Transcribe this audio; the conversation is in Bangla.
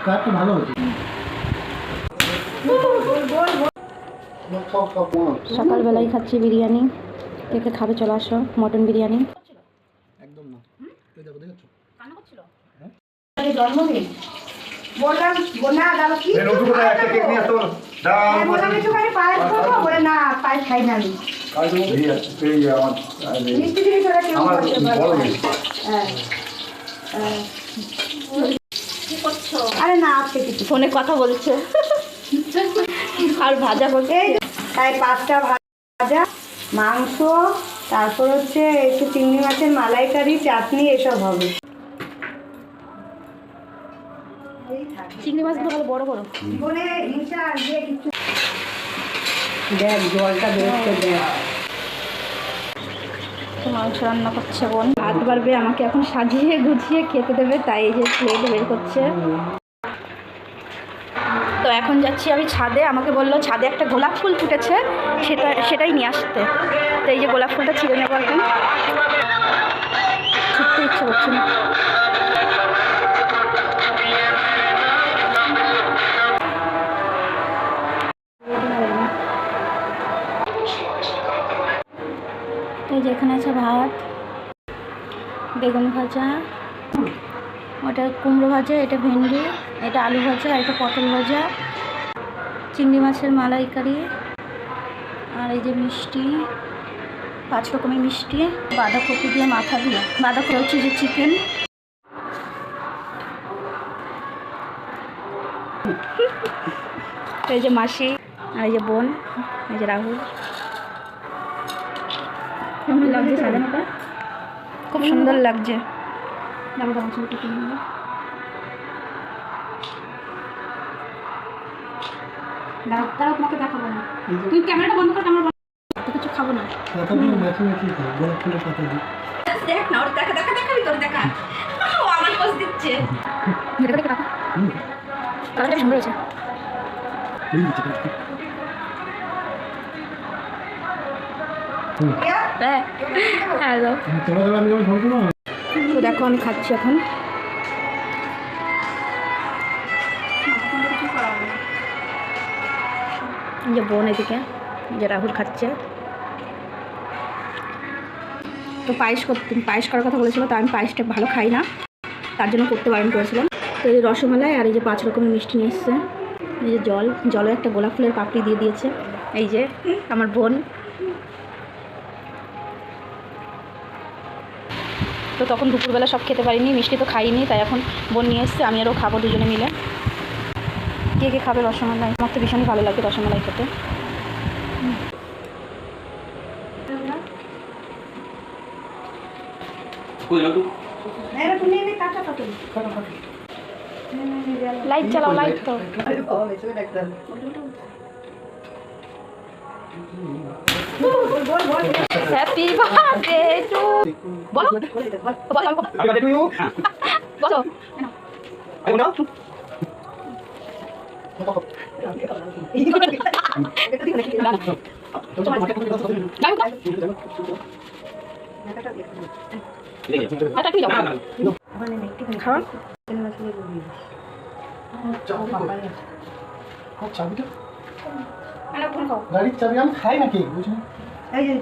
কাটটা ভালো হয়েছে। সকালবেলায় খাচ্ছি বিরিয়ানি। কে কে খাবে চলে আসো, মটন বিরিয়ানি। একদম না, এই দেখো দেখছো কান্না করছিল? হ্যাঁ জন্মদিন বললাম না দাদা কি এই নতুন করে একটা কেক নিয়ে আসতে বলো। দাও বললাম একটুখানি পায়েস খাবো, বলে না পায়েস খাই না আমি। কাল তুমি এই আমার মিষ্টি জিনিস ওরা কেউ আমার করতে পারে বড় না। মেয়ে। হ্যাঁ হ্যাঁ। কি করছো? আরে না আপনি কিছু ফোনে কথা বলছে আর ভাজা করছে। এই তাই 5টা ভাজা, মাংস, তারপর হচ্ছে একটু চিংড়ি মাছের মালাইকারি, চাটনি এসব হবে। চিংড়ি মাছগুলো ভালো বড় বড়। জীবনে হিংসা দিয়ে কিছু দেখ জলটা বেরোচ্ছে দেখ। তো মাংস রান্না করছে বোন, ভাত বাড়বে, আমাকে এখন সাজিয়ে গুছিয়ে খেতে দেবে, তাই এই যে প্লেট বের করছে। তো এখন যাচ্ছি আমি ছাদে। আমাকে বললো ছাদে একটা গোলাপ ফুল ফুটেছে, সেটাই নিয়ে আসতে। তো এই যে গোলাপ ফুলটা ছিঁড়ে নেবো এখন। ছুটতে ইচ্ছে করছে না। এই যে এখানে আছে ভাত, বেগুন ভাজা, ওটা কুমড়ো ভাজা, এটা ভেন্ডি, এটা আলু ভাজা, এটা পটল ভাজা, চিংড়ি মাছের মালাইকারি, আর এই যে মিষ্টি, 5 রকমের মিষ্টি, বাঁধাকপি দিয়ে মাথা দিয়ে, বাঁধাকপি হচ্ছে যে চিকেন। এই যে মাসি, আর এই যে বোন, এই যে রাহুল। কেমন লাগছে সাজানোটা? খুব সুন্দর লাগছে। দাঁড়াও তোমাকে দেখাবো না, তুমি ক্যামেরাটা বন্ধ করো, ক্যামেরা বন্ধ। কিছু খাবো না, কথা দিয়ে ম্যাচি ম্যাচি খাও, গোলাপ ফুলের সাথে দিই। দেখ না, ওর দেখা দেখা দেখাবি, তোর দেখা ও আমার পোজ দিচ্ছে। এটা দেখা কালারটা সুন্দর হয়েছে। হ্যাঁ হ্যাঁ দাও। তোরা তোরা আমি যখন শুনছো না তো দেখো আমি খাচ্ছি এখন। যে বোন এদিকে, যে রাহুল খাচ্ছে। তো পায়েস করার কথা বলেছিল, তো আমি পায়েসটা ভালো খাই না, তার জন্য করতে বারণ করেছিলাম। তো এই রসমালাই আর এই যে 5 রকমের মিষ্টি নিয়ে এসছে। এই যে জলে একটা গোলাপ ফুলের পাপড়ি দিয়ে দিয়েছে। এই যে আমার বোন। তো তখন দুপুরবেলা সব খেতে পারিনি, মিষ্টি তো খাইনি, তাই এখন বোন নিয়ে এসছে, আমি আরও খাবো দুজনে মিলে। কে কে খাবে রসমালাই? আমার তো ভীষণই ভালো লাগে রসমালাই খেতে। লাইট চালাও, লাইট তো। হ্যাপি বার্থডে টু বলো বলো বলো। চাবিটা গাড়ির চাবি আমি খাই না কেক বুঝলি। এই যে